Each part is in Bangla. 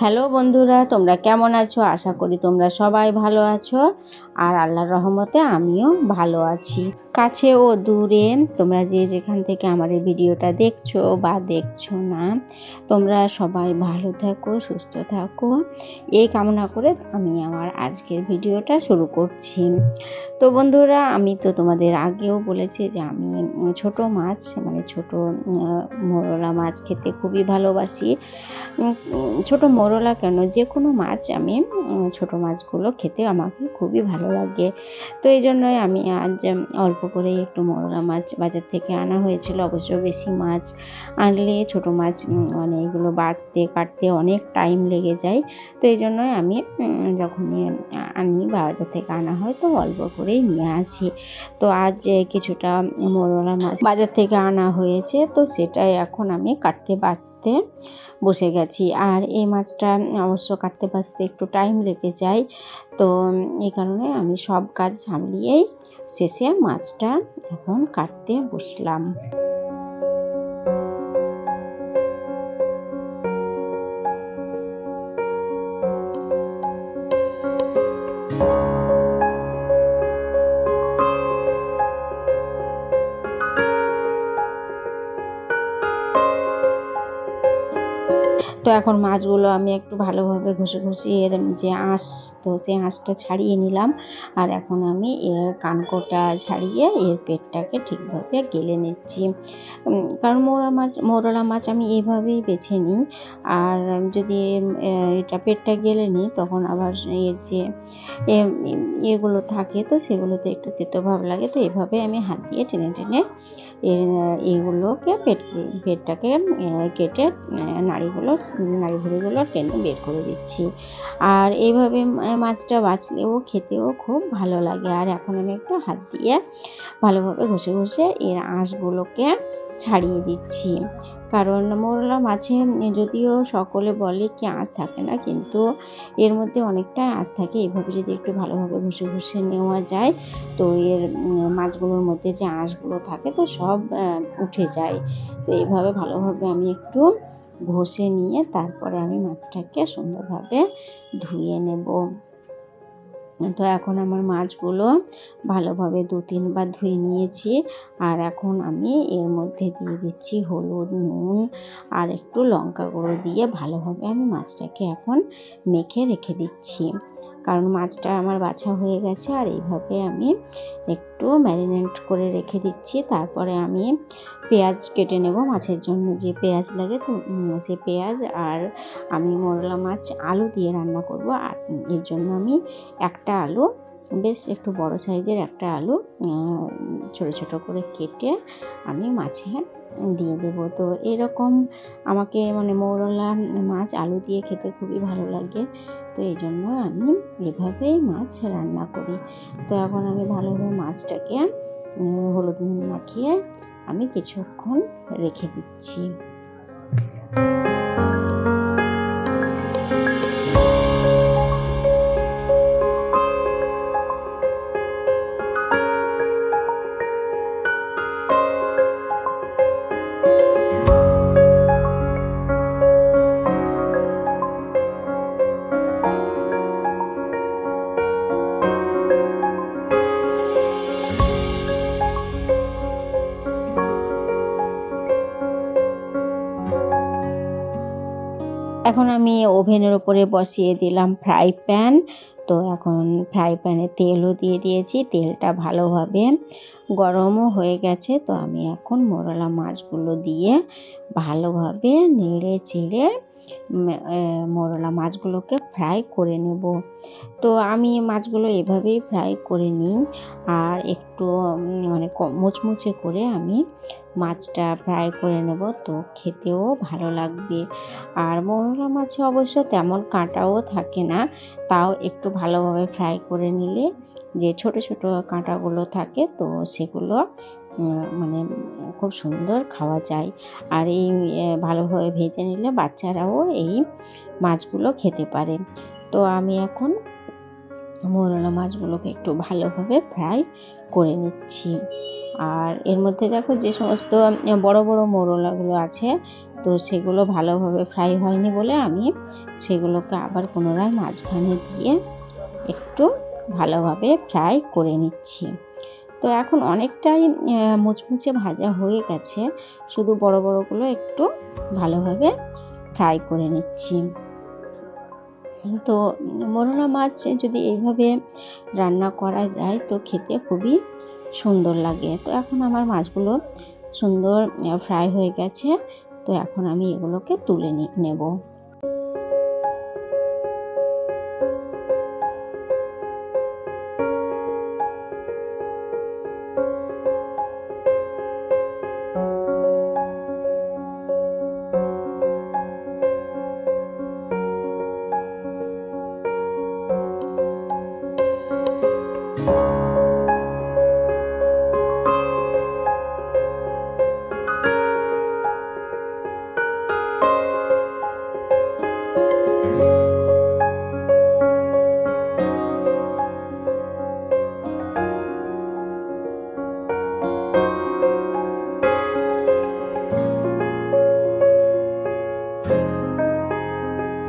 হ্যালো বন্ধুরা, তোমরা কেমন আছো? আশা করি তোমরা সবাই ভালো আছো। আর আল্লাহর রহমতে আমিও ভালো আছি। কাছে ও দূরে তোমরা যে যেখান থেকে আমার এই ভিডিওটা দেখছো বা দেখছো না, তোমরা সবাই ভালো থাকো, সুস্থ থাকো, এই কামনা করে আমি আমার আজকের ভিডিওটা শুরু করছি। তো বন্ধুরা, আমি তো তোমাদের আগেও বলেছি যে আমি ছোট মাছ মানে ছোট মোরলা মাছ খেতে খুবই ভালোবাসি। ছোট মোরলা কেন, যে কোনো মাছ আমি ছোট মাছগুলো খেতে আমাকে খুবই ভালো লাগে। তো এই জন্যই আমি আজ অল্প করে একটু মোরলা মাছ বাজার থেকে আনা হয়েছিল। অবশ্য বেশি মাছ আনলে ছোট মাছ মানে এগুলো বাছতে কাটতে অনেক টাইম লেগে যায়। তো এই জন্যই আমি যখনই আনি বাজার থেকে আনা হয় তো অল্প করেই নিয়ে আসি। তো আজ কিছুটা মোরলা মাছ বাজার থেকে আনা হয়েছে, তো সেটাই এখন আমি কাটতে বাছতে বসে গেছি। আর এই মাছটা অবশ্য কাটতে বাছতে একটু টাইম লেগে যায়, তো এই কারণে আমি সব কাজ সামলিয়েই শেষে মাছটা এখন কাটতে বসলাম। তো এখন মাছগুলো আমি একটু ভালোভাবে ঘষে এর যে আঁশ, তো সেই আঁশটা ছাড়িয়ে নিলাম। আর এখন আমি এর কানকোটা ছাড়িয়ে এর পেটটাকে ঠিকভাবে গেলে নিচ্ছি। কারণ মোরলা মাছ আমি এইভাবেই বেছে নিই। আর যদি এটা পেটটা গেলে নিই তখন আবার এর যে এগুলো থাকে তো সেগুলোতে একটু তেতো ভাব লাগে। তো এভাবে আমি হাত দিয়ে টেনে টেনে এইগুলোকে পেটটাকে কেটে নাড়ি ভুঁড়িগুলো টেনে বের করে দিচ্ছি। আর এইভাবে মাছটা বাছলেও খেতেও খুব ভালো লাগে। আর এখন আমি একটু হাত দিয়ে ভালোভাবে ঘষে এর আঁশগুলোকে ছাড়িয়ে দিচ্ছি। কারণ মোরলা মাছে যদিও সকলে বলে কি আঁশ থাকে না, কিন্তু এর মধ্যে অনেকটাই আঁশ থাকে। এইভাবে যদি একটু ভালোভাবে ঘষে নেওয়া যায় তো এর মাছগুলোর মধ্যে যে আঁশগুলো থাকে তো সব উঠে যায়। তো এইভাবে ভালোভাবে আমি একটু ঘষে নিয়ে তারপরে আমি মাছটাকে সুন্দরভাবে ধুয়ে নেব। তো এখন আমার মাছগুলো ভালোভাবে 2-3 বার ধুয়ে নিয়েছি। আর এখন আমি এর মধ্যে দিয়ে দিচ্ছি হলুদ, নুন আর একটু লঙ্কা গুঁড়ো দিয়ে ভালোভাবে আমি মাছটাকে এখন মেখে রেখে দিচ্ছি। কারণ মাছটা আমার বাছা হয়ে গেছে। আর এইভাবে আমি একটু ম্যারিনেট করে রেখে দিচ্ছি। তারপরে আমি পেঁয়াজ কেটে নেব, মাছের জন্য যে পেঁয়াজ লাগে তো সে পেঁয়াজ। আর আমি মোরলা মাছ আলু দিয়ে রান্না করব। আর এর জন্য আমি একটা আলু, বেশ একটু বড় সাইজের একটা আলু ছোট ছোট করে কেটে আমি মাছে দিয়ে দেবো। তো এরকম আমাকে মানে মোরলা মাছ আলু দিয়ে খেতে খুবই ভালো লাগে। তো এই জন্য আমি এভাবেই মাছ রান্না করি। তো এখন আমি ভালোভাবে মাছটাকে হলুদ নুন মাখিয়ে আমি কিছুক্ষণ রেখে দিচ্ছি। এখন আমি ওভেনের উপরে বসিয়ে দিলাম ফ্রাই প্যান। তো এখন ফ্রাই প্যানে তেলও দিয়ে দিয়েছি, তেলটা ভালোভাবে গরমও হয়ে গেছে। তো আমি এখন মোরলা মাছগুলো দিয়ে ভালোভাবে নেড়ে চেড়ে মোরলা মাছগুলোকে ফ্রাই করে নেব। তো আমি মাছগুলো এভাবেই ফ্রাই করে নিই। আর একটু মানে মুচমুচে করে আমি মাছটা ফ্রাই করে নেব, তো খেতেও ভালো লাগবে। আর মোরলা মাছে অবশ্য তেমন কাঁটাও থাকে না, তাও একটু ভালোভাবে ফ্রাই করে নিলে যে ছোট ছোট কাঁটাগুলো থাকে তো সেগুলো মানে খুব সুন্দর খাওয়া যায়। আর এই ভালোভাবে ভেজে নিলে বাচ্চারাও এই মাছগুলো খেতে পারে। তো আমি এখন মোরলা মাছগুলোকে একটু ভালোভাবে ফ্রাই করে নিচ্ছি। আর এর মধ্যে দেখো যে সমস্ত বড় বড় মোরলাগুলো আছে, তো সেগুলো ভালোভাবে ফ্রাই হয়নি বলে আমি সেগুলোকে আবার পুনরায় মাঝখানে দিয়ে একটু ভালোভাবে ফ্রাই করে নিচ্ছি। তো এখন অনেকটাই মুচমুচে ভাজা হয়ে গেছে, শুধু বড় বড়গুলো একটু ভালোভাবে ফ্রাই করে নিচ্ছি। তো মোরলা মাছ যদি এইভাবে রান্না করা যায় তো খেতে খুবই সুন্দর লাগে। তো এখন আমার মাছগুলো সুন্দর ফ্রাই হয়ে গেছে, তো এখন আমি এগুলোকে তুলে নেব।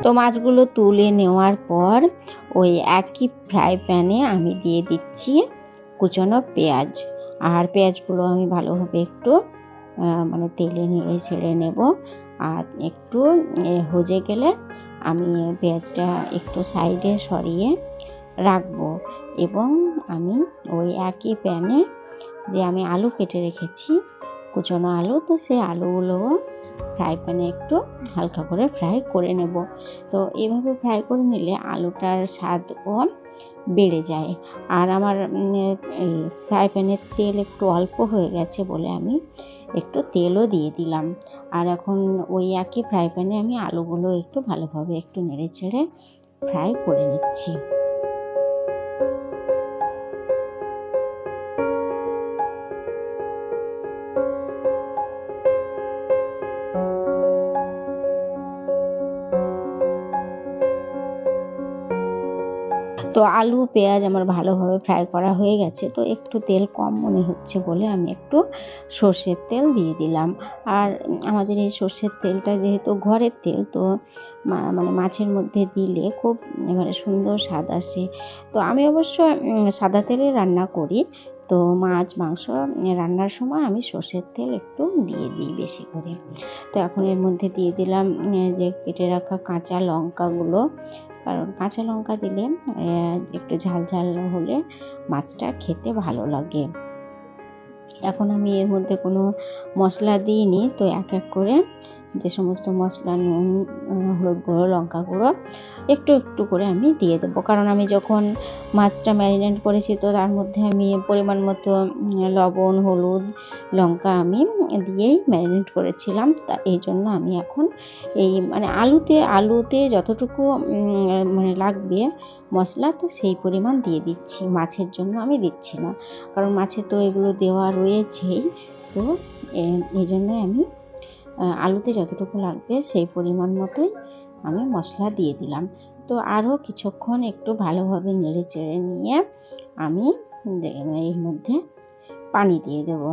তো মাছগুলো তুলে নেওয়ার পর ওই একই ফ্রাই প্যানে আমি দিয়ে দিচ্ছি কুচনো পেঁয়াজ। আর পেঁয়াজগুলো আমি ভালোভাবে একটু মানে তেলে নেড়ে ছেড়ে নেব। আর একটু হয়ে গেলে আমি পেঁয়াজটা একটু সাইডে সরিয়ে রাখবো, এবং আমি ওই একই প্যানে যে আমি আলু কেটে রেখেছি কুচনো আলু, তো সেই আলুগুলোও ফ্রাই প্যানে একটু হালকা করে ফ্রাই করে নেব। তো এভাবে ফ্রাই করে নিলে আলুটার স্বাদও বেড়ে যায়। আর আমার এই ফ্রাই প্যানের তেল একটু অল্প হয়ে গেছে বলে আমি একটু তেলও দিয়ে দিলাম। আর এখন ওই একই ফ্রাই প্যানে আমি আলুগুলো একটু ভালোভাবে একটু নেড়ে চেড়ে ফ্রাই করে নিচ্ছি। তো আলু পেঁয়াজ আমার ভালোভাবে ফ্রাই করা হয়ে গেছে, তো একটু তেল কম মনে হচ্ছে বলে আমি একটু সর্ষের তেল দিয়ে দিলাম। আর আমাদের এই সর্ষের তেলটা যেহেতু ঘরের তেল, তো মানে মাছের মধ্যে দিলে খুব মানে সুন্দর স্বাদ আসে। তো আমি অবশ্য সাদা তেলে রান্না করি, তো মাছ মাংস রান্নার সময় আমি সর্ষের তেল একটু দিয়ে দিই বেশি করে। তো এখন এর মধ্যে দিয়ে দিলাম যে কেটে রাখা কাঁচা লঙ্কাগুলো, কারণ কাঁচা লঙ্কা দিলে একটু ঝাল ঝাল হলে মাছটা খেতে ভালো লাগে। এখন আমি এর মধ্যে কোনো মশলা দিইনি, তো এক এক করে যে সমস্ত মশলা নুন, হলুদ গুঁড়ো, লঙ্কা গুঁড়ো একটু একটু করে আমি দিয়ে দেবো, কারণ আমি যখন মাছটা ম্যারিনেট করেছি তো তার মধ্যে আমি পরিমাণ মতো লবণ, হলুদ, লঙ্কা আমি দিয়েই ম্যারিনেট করেছিলাম। তা এই জন্য আমি এখন এই মানে আলুতে যতটুকু মানে লাগবে মশলা, তো সেই পরিমাণ দিয়ে দিচ্ছি। মাছের জন্য আমি দিচ্ছি না, কারণ মাছে তো এগুলো দেওয়া রয়েছেই। তো এই জন্যই আমি আলুতে যতটুকু লাগবে সেই পরিমাণ মতোই আমি মশলা দিয়ে দিলাম। তো আরও কিছুক্ষণ একটু ভালোভাবে নেড়ে চেড়ে নিয়ে আমি এর মধ্যে পানি দিয়ে দেবো।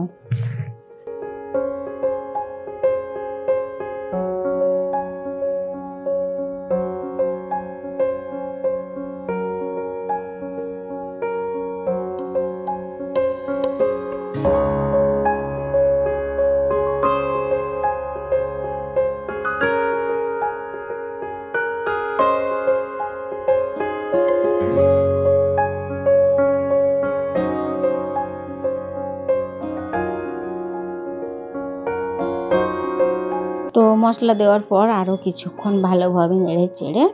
তো মশলা দেওয়ার পর আরও কিছুক্ষণ ভালোভাবে নেড়ে চেড়ে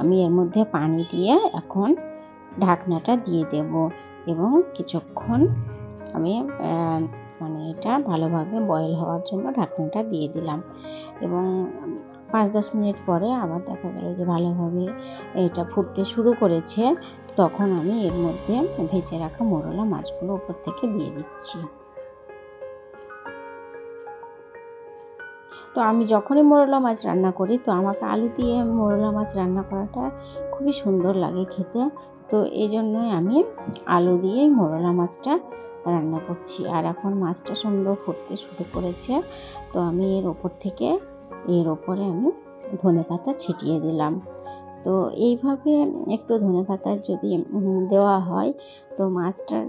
আমি এর মধ্যে পানি দিয়ে এখন ঢাকনাটা দিয়ে দেব, এবং কিছুক্ষণ আমি মানে এটা ভালোভাবে বয়েল হওয়ার জন্য ঢাকনাটা দিয়ে দিলাম। এবং 5-10 মিনিট পরে আবার দেখা গেল যে ভালোভাবে এটা ফুটতে শুরু করেছে, তখন আমি এর মধ্যে ভেজে রাখা মোরলা মাছগুলো উপর থেকে দিয়ে দিচ্ছি। তো আমি যখনই মোরলা মাছ রান্না করি, তো আমাকে আলু দিয়ে মোরলা মাছ রান্না করাটা খুবই সুন্দর লাগে খেতে। তো এই জন্যই আমি আলু দিয়েই মোরলা মাছটা রান্না করছি। আর এখন মাছটা সুন্দর ফুটতে শুরু করেছে, তো আমি এর ওপরে আমি ধনেপাতা ছিটিয়ে দিলাম। তো এইভাবে একটু ধনেপাতা যদি দেওয়া হয়, তো মাছটার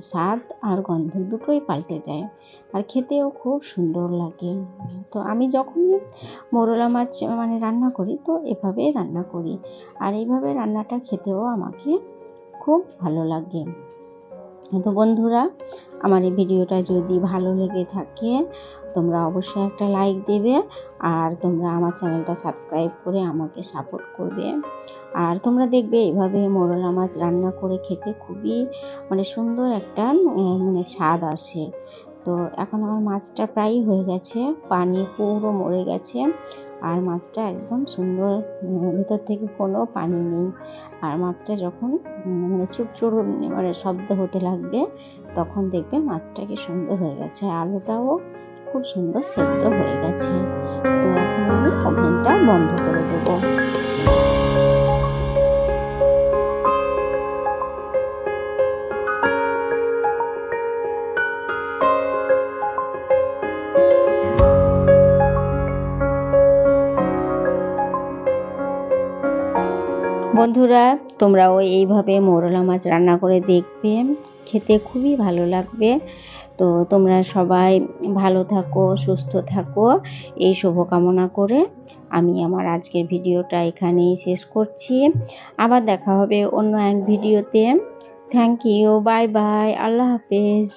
স্বাদ আর গন্ধ দুটোই পাল্টে যায়, আর খেতেও খুব সুন্দর লাগে। তো আমি যখনই মোরলা মাছ মানে রান্না করি, তো এভাবেই রান্না করি, আর এইভাবে রান্নাটা খেতেও আমাকে খুব ভালো লাগে। তো বন্ধুরা, আমার এই ভিডিওটা যদি ভালো লেগে থাকে, তোমরা অবশ্যই একটা লাইক দেবে, আর তোমরা আমার চ্যানেলটা সাবস্ক্রাইব করে আমাকে সাপোর্ট করবে। আর তোমরা দেখবে এভাবে মোরলা মাছ রান্না করে খেতে খুবই মানে সুন্দর একটা মানে স্বাদ আসে। তো এখন আমার মাছটা প্রায় হয়ে গেছে, পানি পুরো মরে গেছে, আর মাছটা একদম সুন্দর, ভিতর থেকে কোনো পানি নেই। আর মাছটা যখন মানে চুরচুর মানে শব্দ হতে লাগবে, তখন দেখবে মাছটা কি সুন্দর হয়ে গেছে, আলুটাও খুব সুন্দর সেদ্ধ হয়ে গেছে। তো এখন আমি ওভেনটা বন্ধ করে দেবো। বন্ধুরা, তোমরাও এইভাবে মোরলা মাছ রান্না করে দেখবে, খেতে খুবই ভালো লাগবে। তো তোমরা সবাই ভালো থাকো, সুস্থ থাকো, এই শুভকামনা করে আমি আমার আজকের ভিডিওটা এখানেই শেষ করছি। আবার দেখা হবে অন্য এক ভিডিওতে। থ্যাংক ইউ, বাই বাই, আল্লাহ হাফেজ।